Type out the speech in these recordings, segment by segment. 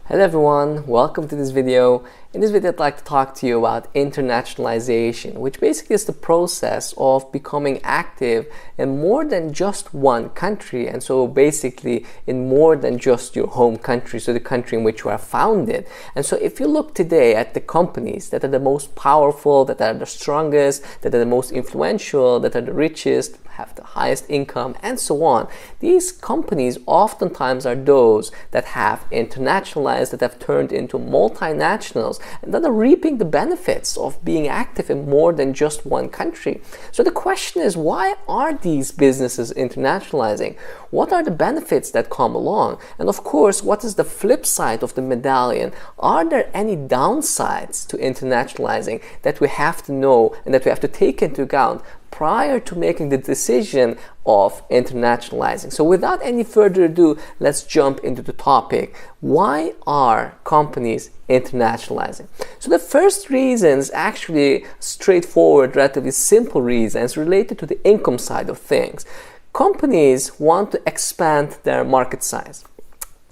Hello everyone, welcome to this video. In this video I'd like to talk to you about internationalization, which basically is the process of becoming active in more than just one country, and so basically in more than just your home country, so the country in which you are founded. And so if you look today at the companies that are the most powerful, that are the strongest, that are the most influential, that are the richest, have the highest income, and so on, these companies oftentimes are those that have internationalized, that have turned into multinationals, and that are reaping the benefits of being active in more than just one country. So the question is, why are these businesses internationalizing? What are the benefits that come along? And of course, what is the flip side of the medallion? Are there any downsides to internationalizing that we have to know and that we have to take into account prior to making the decision of internationalizing? So without any further ado, let's jump into the topic. Why are companies internationalizing? So the first reason is actually straightforward, relatively simple reason. It's related to the income side of things. Companies want to expand their market size.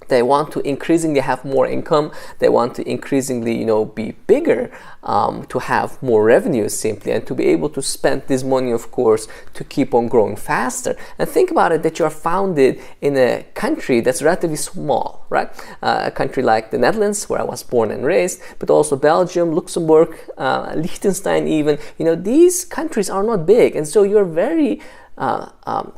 They want to increasingly have more income. They want to increasingly, be bigger, to have more revenue simply, and to be able to spend this money, of course, to keep on growing faster. And think about it, that you are founded in a country that's relatively small, right? A country like the Netherlands, where I was born and raised, but also Belgium, Luxembourg, Liechtenstein even. These countries are not big, and so you're very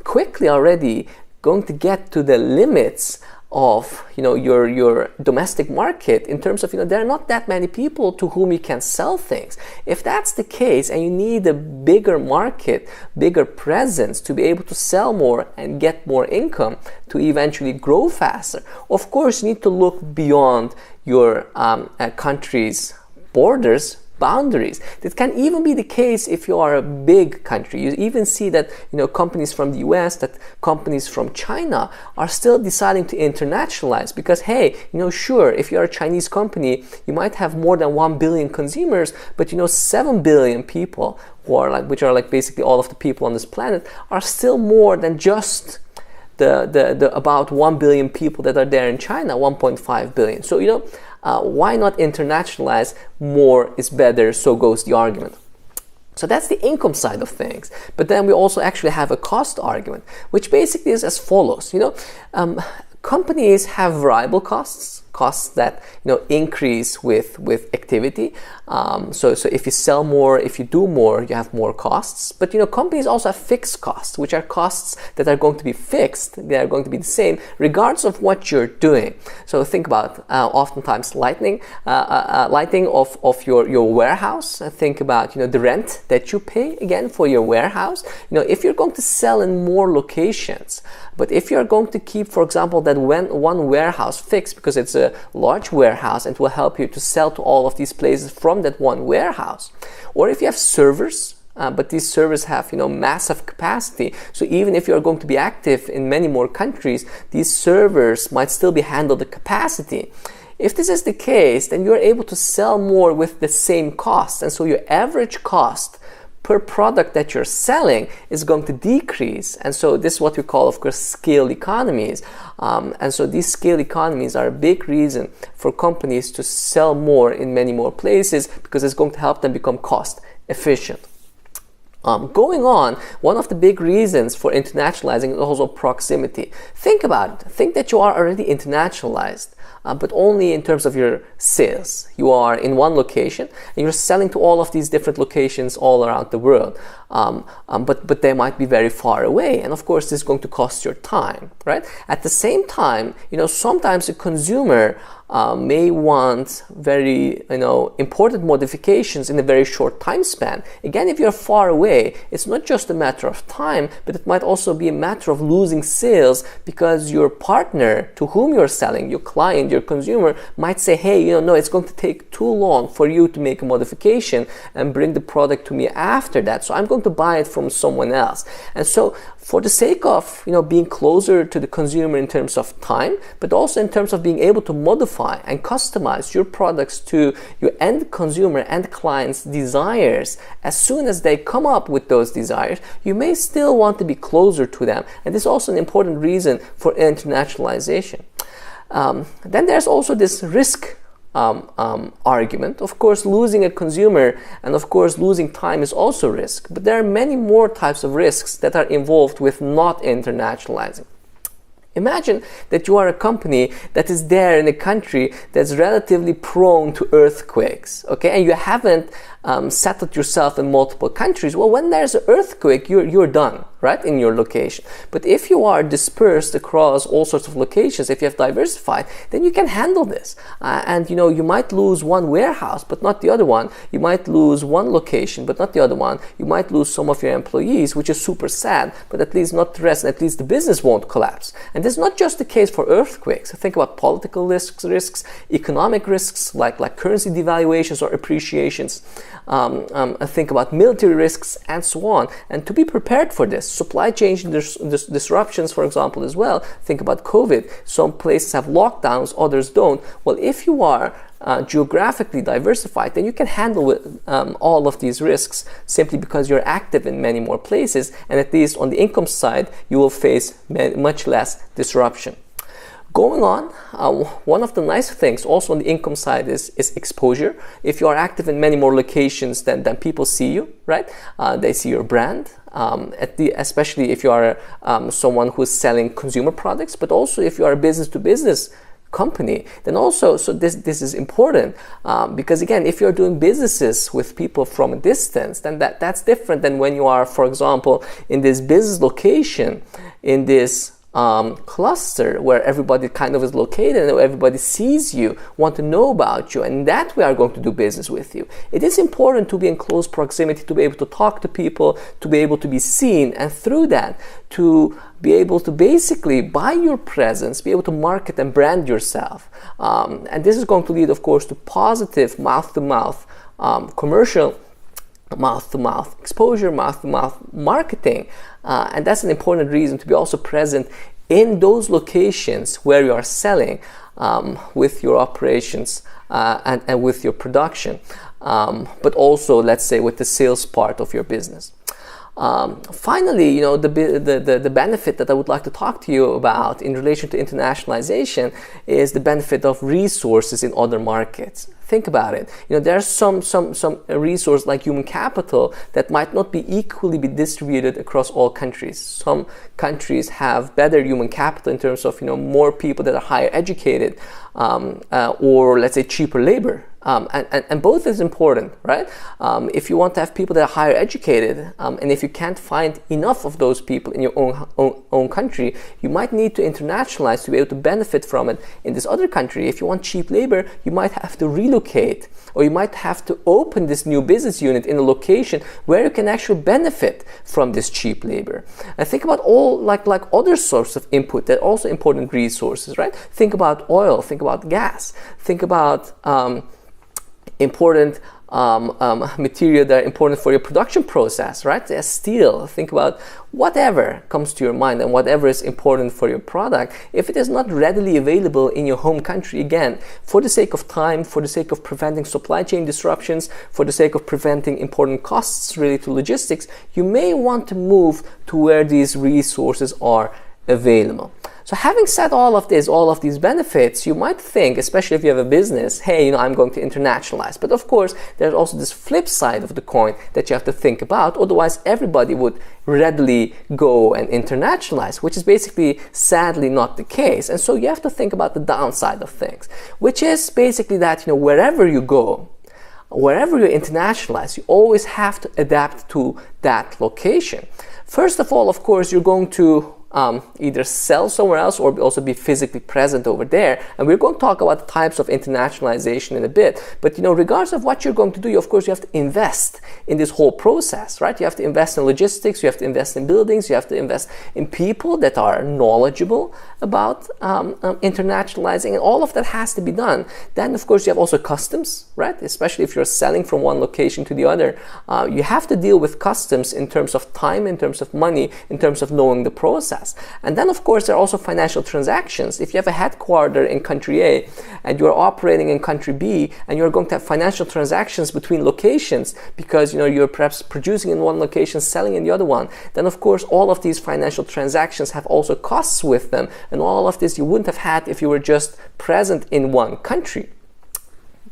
quickly already going to get to the limits of your domestic market, in terms of there are not that many people to whom you can sell things. If that's the case, and you need a bigger market, bigger presence to be able to sell more and get more income to eventually grow faster, of course you need to look beyond your country's borders, boundaries. That can even be the case if you are a big country. You even see that companies from the US, that companies from China are still deciding to internationalize, because hey, sure, if you're a Chinese company, you might have more than 1 billion consumers, but 7 billion people which are basically all of the people on this planet, are still more than just the about 1 billion people that are there in China, 1.5 billion. So why not internationalize? More is better, so goes the argument. So that's the income side of things. But then we also actually have a cost argument, which basically is as follows. Companies have variable costs that increase with activity. So if you sell more, if you do more, you have more costs. But companies also have fixed costs, which are costs that are going to be fixed. They are going to be the same regardless of what you're doing. So think about oftentimes lighting of your warehouse. Think about the rent that you pay again for your warehouse. If you're going to sell in more locations, but if you're going to keep, for example, that one warehouse fixed because it's a large warehouse and will help you to sell to all of these places from that one warehouse, or if you have servers, but these servers have massive capacity, so even if you're going to be active in many more countries, these servers might still be handled the capacity. If this is the case, then you're able to sell more with the same cost, and so your average cost per product that you're selling is going to decrease. And so this is what we call, of course, scale economies. And so these scale economies are a big reason for companies to sell more in many more places, because it's going to help them become cost efficient. Going on, one of the big reasons for internationalizing is also proximity. Think about it. Think that you are already internationalized, but only in terms of your sales. You are in one location and you're selling to all of these different locations all around the world. But they might be very far away, and of course this is going to cost your time, right? At the same time, sometimes a consumer may want very important modifications in a very short time span. Again, if you're far away, it's not just a matter of time, but it might also be a matter of losing sales, because your partner to whom you're selling, your client, your consumer, might say, hey, no, it's going to take too long for you to make a modification and bring the product to me after that, so I'm going to buy it from someone else. And so for the sake of being closer to the consumer in terms of time, but also in terms of being able to modify and customize your products to your end consumer and client's desires, as soon as they come up with those desires, you may still want to be closer to them. And this is also an important reason for internationalization. Then there's also this risk argument. Of course, losing a consumer and of course losing time is also risk, but there are many more types of risks that are involved with not internationalizing. Imagine that you are a company that is there in a country that's relatively prone to earthquakes, okay, and you haven't settled yourself in multiple countries. Well, when there's an earthquake, you're done, right, in your location. But if you are dispersed across all sorts of locations, if you have diversified, then you can handle this. And you might lose one warehouse, but not the other one. You might lose one location, but not the other one. You might lose some of your employees, which is super sad, but at least not the rest, and at least the business won't collapse. And this is not just the case for earthquakes. Think about political risks, economic risks, like currency devaluations or appreciations. Think about military risks and so on. And to be prepared for this, supply chain disruptions, for example, as well. Think about COVID. Some places have lockdowns, others don't. Well, if you are geographically diversified, then you can handle all of these risks simply because you're active in many more places, and at least on the income side, you will face much less disruption. Going on, one of the nice things also on the income side is exposure. If you are active in many more locations, then people see you, right? They see your brand, especially if you are someone who is selling consumer products, but also if you are a business-to-business company, then also, so this is important because again, if you're doing businesses with people from a distance, then that's different than when you are, for example, in this business location, in this cluster where everybody kind of is located and everybody sees you, want to know about you, and that we are going to do business with you. It is important to be in close proximity, to be able to talk to people, to be able to be seen, and through that to be able to basically, by your presence, be able to market and brand yourself. And this is going to lead, of course, to positive mouth-to-mouth commercial mouth-to-mouth exposure, mouth-to-mouth marketing, and that's an important reason to be also present in those locations where you are selling with your operations and with your production, but also, let's say, with the sales part of your business. Finally, the benefit that I would like to talk to you about in relation to internationalization is the benefit of resources in other markets. Think about it. There are some resource like human capital that might not be equally be distributed across all countries. Some countries have better human capital in terms of more people that are higher educated, or let's say cheaper labor. And both is important, right? If you want to have people that are higher educated, and if you can't find enough of those people in your own country, you might need to internationalize to be able to benefit from it in this other country. If you want cheap labor, you might have to relocate, or you might have to open this new business unit in a location where you can actually benefit from this cheap labor. And think about all like other sources of input that are also important resources, right? Think about oil, think about gas, think about important material that are important for your production process, right? As steel, think about whatever comes to your mind and whatever is important for your product. If it is not readily available in your home country, again, for the sake of time, for the sake of preventing supply chain disruptions, for the sake of preventing important costs related to logistics, you may want to move to where these resources are available. So having said all of these benefits, you might think, especially if you have a business, hey, I'm going to internationalize. But of course, there's also this flip side of the coin that you have to think about. Otherwise, everybody would readily go and internationalize, which is basically, sadly, not the case. And so you have to think about the downside of things, which is basically that, wherever you go, wherever you internationalize, you always have to adapt to that location. First of all, of course, you're going to either sell somewhere else or also be physically present over there. And we're going to talk about the types of internationalization in a bit. But regardless of what you're going to do, of course, you have to invest in this whole process, right? You have to invest in logistics, you have to invest in buildings, you have to invest in people that are knowledgeable about internationalizing, and all of that has to be done. Then, of course, you have also customs, right? Especially if you're selling from one location to the other, you have to deal with customs in terms of time, in terms of money, in terms of knowing the process. process. And then of course there are also financial transactions. If you have a headquarter in country A and you're operating in country B and you're going to have financial transactions between locations because you're perhaps producing in one location, selling in the other one, then of course all of these financial transactions have also costs with them, and all of this you wouldn't have had if you were just present in one country.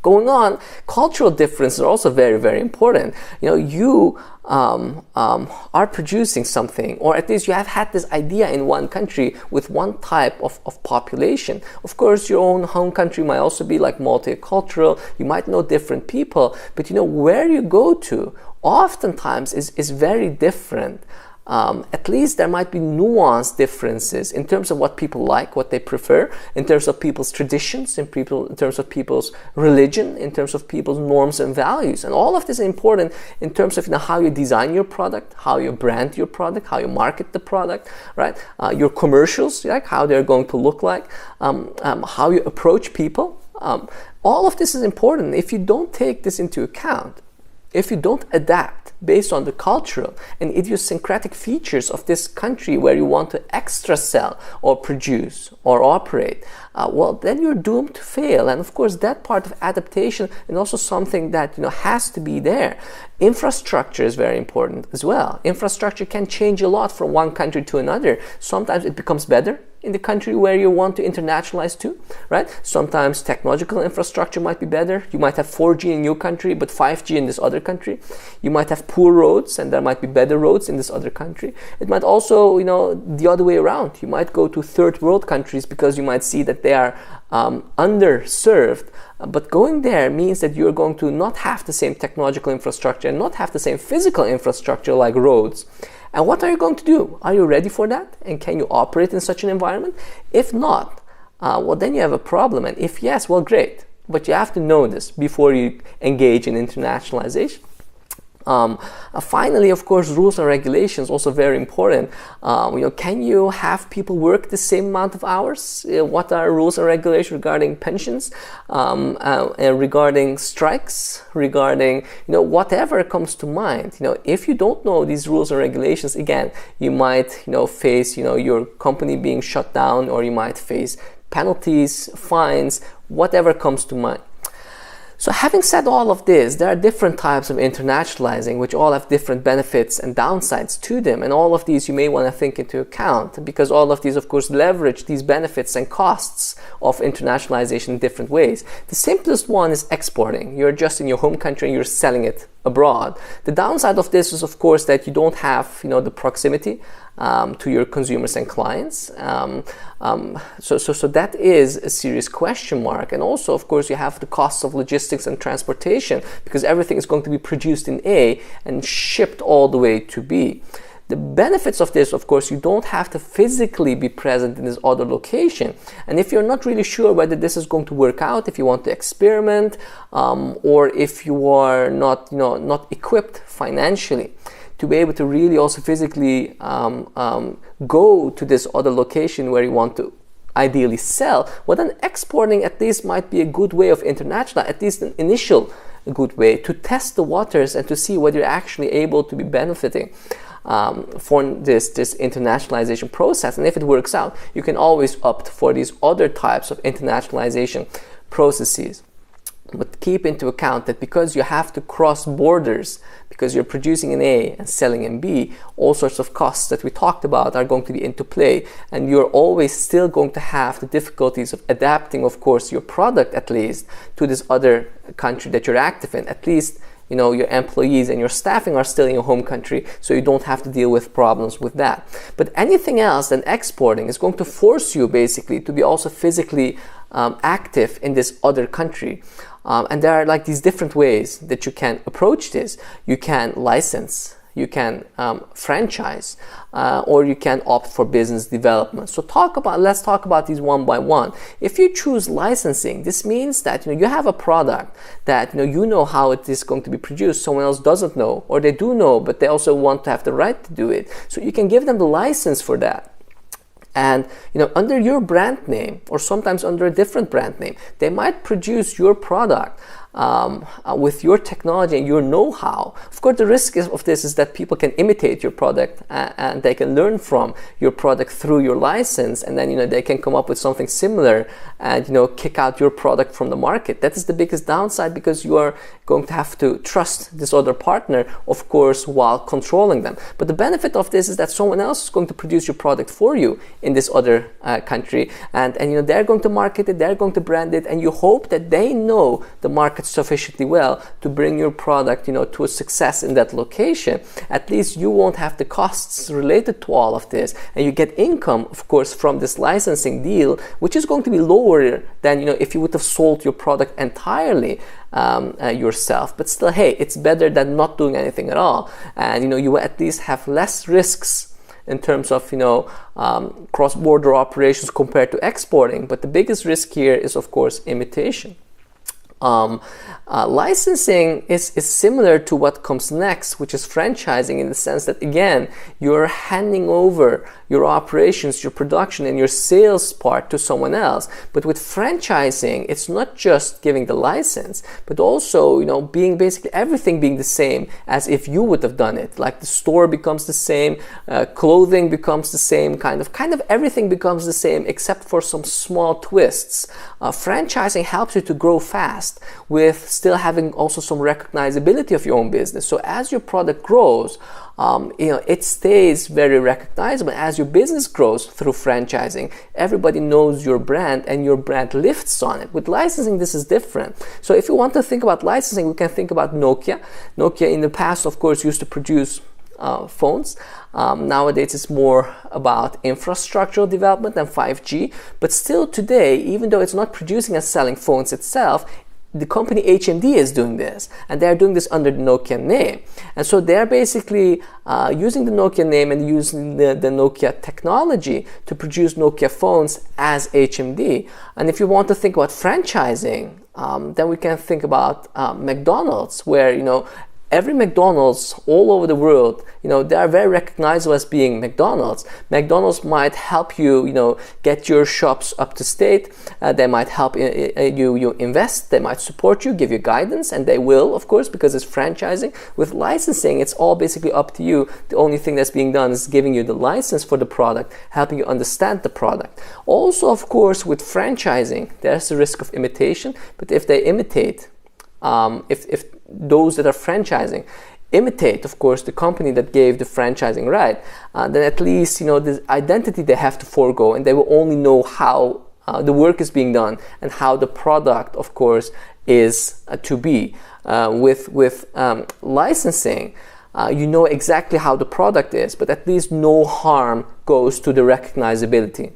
Going on, cultural differences are also very, very important. You are producing something, or at least you have had this idea in one country with one type of population. Of course, your own home country might also be like multicultural. You might know different people, but where you go to oftentimes is very different. At least there might be nuanced differences in terms of what people like, what they prefer, in terms of people's traditions, in terms of people's religion, in terms of people's norms and values. And all of this is important in terms of how you design your product, how you brand your product, how you market the product, right? Your commercials, like how they're going to look like, how you approach people. All of this is important. If you don't take this into account, if you don't adapt based on the cultural and idiosyncratic features of this country where you want to extra sell or produce or operate, well, then you're doomed to fail. And of course, that part of adaptation is also something that has to be there. Infrastructure is very important as well. Infrastructure can change a lot from one country to another. Sometimes it becomes better in the country where you want to internationalize to, right? Sometimes technological infrastructure might be better. You might have 4G in your country, but 5G in this other country. You might have poor roads, and there might be better roads in this other country. It might also, the other way around. You might go to third world countries because you might see that they are underserved. But going there means that you're going to not have the same technological infrastructure and not have the same physical infrastructure like roads. And what are you going to do? Are you ready for that? And can you operate in such an environment? If not, well, then you have a problem. And if yes, well, great. But you have to know this before you engage in internationalization. Finally, of course, rules and regulations also very important. Can you have people work the same amount of hours? What are rules and regulations regarding pensions, and regarding strikes, regarding whatever comes to mind? If you don't know these rules and regulations, again, you might face your company being shut down, or you might face penalties, fines, whatever comes to mind. So having said all of this, there are different types of internationalizing which all have different benefits and downsides to them, and all of these you may want to think into account, because all of these of course leverage these benefits and costs of internationalization in different ways. The simplest one is exporting. You're just in your home country and you're selling it abroad. The downside of this is of course that you don't have the proximity to your consumers and clients. So that is a serious question mark. And also, of course, you have the costs of logistics and transportation, because everything is going to be produced in A and shipped all the way to B. The benefits of this, of course, you don't have to physically be present in this other location. And if you're not really sure whether this is going to work out, if you want to experiment, or if you are not equipped financially to be able to really also physically go to this other location where you want to ideally sell, well, then exporting at least might be a good way of international, at least an initial good way to test the waters and to see whether you're actually able to be benefiting for this internationalization process. And if it works out, you can always opt for these other types of internationalization processes. But keep into account that because you have to cross borders, because you're producing in A and selling in B, all sorts of costs that we talked about are going to be into play, and you're always still going to have the difficulties of adapting, of course, your product at least to this other country that you're active in. At least your employees and your staffing are still in your home country, so you don't have to deal with problems with that. But anything else than exporting is going to force you basically to be also physically active in this other country. And there are like these different ways that you can approach this. You can license, you can franchise, or you can opt for business development. So let's talk about these one by one. If you choose licensing, this means that you have a product that you know how it is going to be produced. Someone else doesn't know, or they do know, but they also want to have the right to do it. So you can give them the license for that. And under your brand name, or sometimes under a different brand name, they might produce your product with your technology and your know-how. Of course, the risk of this is that people can imitate your product and they can learn from your product through your license, and then they can come up with something similar and kick out your product from the market. That is the biggest downside, because you are going to have to trust this other partner, of course, while controlling them. But the benefit of this is that someone else is going to produce your product for you in this other country, and they're going to market it, they're going to brand it, and you hope that they know the market sufficiently well to bring your product to a success in that location. At least you won't have the costs related to all of this, and you get income, of course, from this licensing deal, which is going to be lower than if you would have sold your product entirely yourself. But still, hey, it's better than not doing anything at all, and you at least have less risks in terms of cross-border operations compared to exporting. But the biggest risk here is, of course, imitation. Licensing is similar to what comes next, which is franchising, in the sense that, again, you're handing over your operations, your production, and your sales part to someone else. But with franchising, it's not just giving the license, but also being basically everything being the same as if you would have done it. Like the store becomes the same, clothing becomes the same, kind of everything becomes the same except for some small twists. Franchising helps you to grow fast with still having also some recognizability of your own business. So as your product grows, it stays very recognizable. As your business grows through franchising, everybody knows your brand and your brand lifts on it. With licensing, this is different. So if you want to think about licensing, we can think about Nokia. Nokia in the past, of course, used to produce phones. Nowadays it's more about infrastructural development and 5G, but still today, even though it's not producing and selling phones itself, the company HMD is doing this, and they're doing this under the Nokia name. And so they're basically using the Nokia name and using the Nokia technology to produce Nokia phones as HMD. And if you want to think about franchising, then we can think about McDonald's, where every McDonald's all over the world, they are very recognizable as being McDonald's. McDonald's might help you, get your shops up to state. They might help you invest. They might support you, give you guidance, and they will, of course, because it's franchising. With licensing, it's all basically up to you. The only thing that's being done is giving you the license for the product, helping you understand the product. Also, of course, with franchising, there's the risk of imitation. But if they imitate, if those that are franchising imitate, of course, the company that gave the franchising right, then at least the identity they have to forego, and they will only know how the work is being done and how the product, of course, is to be. With licensing, you know exactly how the product is, but at least no harm goes to the recognizability.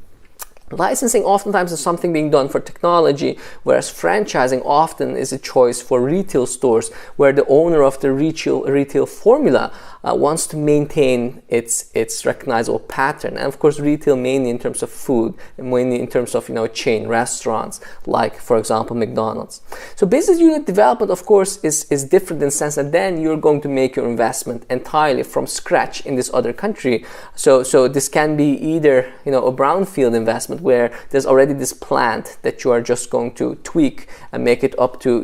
Licensing oftentimes is something being done for technology, whereas franchising often is a choice for retail stores, where the owner of the retail formula wants to maintain its recognizable pattern. And of course, retail mainly in terms of food, and mainly in terms of chain restaurants, like for example McDonald's. So business unit development, of course, is different in the sense that then you're going to make your investment entirely from scratch in this other country. So this can be either a brownfield investment, where there's already this plant that you are just going to tweak and make it up to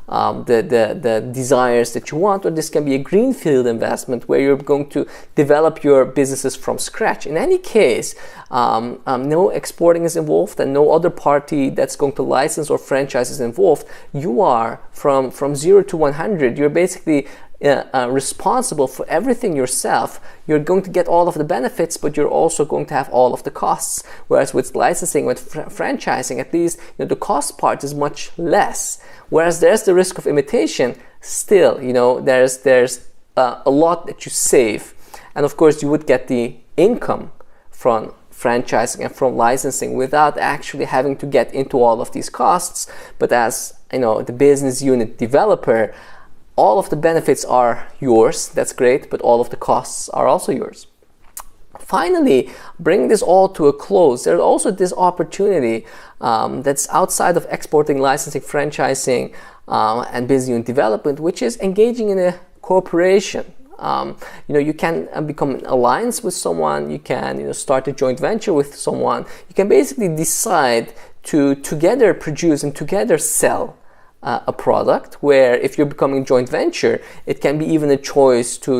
the desires that you want, or this can be a greenfield investment where you're going to develop your businesses from scratch. In any case, no exporting is involved and no other party that's going to license or franchise is involved. You are from 0 to 100. You're basically responsible for everything yourself. You're going to get all of the benefits, but you're also going to have all of the costs. Whereas with licensing, with franchising, at least the cost part is much less. Whereas there's the risk of imitation. Still, there's a lot that you save, and of course you would get the income from franchising and from licensing without actually having to get into all of these costs. But as the business unit developer, all of the benefits are yours. That's great, but all of the costs are also yours. Finally, bring this all to a close. There's also this opportunity that's outside of exporting, licensing, franchising, and business unit development, which is engaging in a cooperation. You can become an alliance with someone. You can start a joint venture with someone. You can basically decide to together produce and together sell a product, where if you're becoming joint venture, it can be even a choice to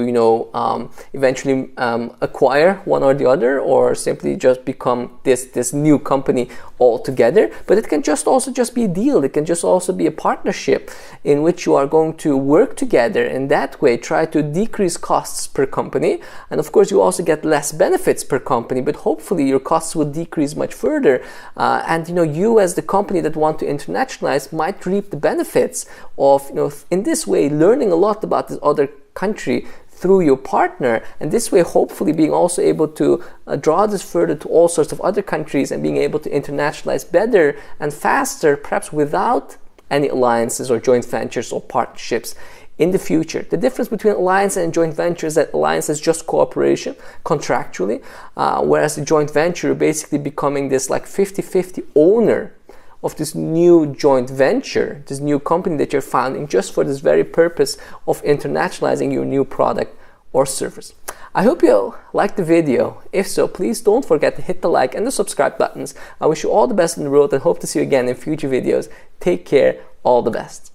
eventually acquire one or the other, or simply just become this new company altogether. But it can also be a deal. It can just also be a partnership in which you are going to work together, and that way try to decrease costs per company. And of course you also get less benefits per company, but hopefully your costs will decrease much further, and you as the company that want to internationalize might reap the benefits of in this way learning a lot about this other country through your partner, and this way hopefully being also able to draw this further to all sorts of other countries and being able to internationalize better and faster, perhaps without any alliances or joint ventures or partnerships in the future. The difference between alliance and joint venture is that alliance is just cooperation contractually, whereas a joint venture, you're basically becoming this like 50-50 owner of this new joint venture, this new company that you're founding just for this very purpose of internationalizing your new product or service. I hope you liked the video. If so, please don't forget to hit the like and the subscribe buttons. I wish you all the best in the world and hope to see you again in future videos. Take care. All the best.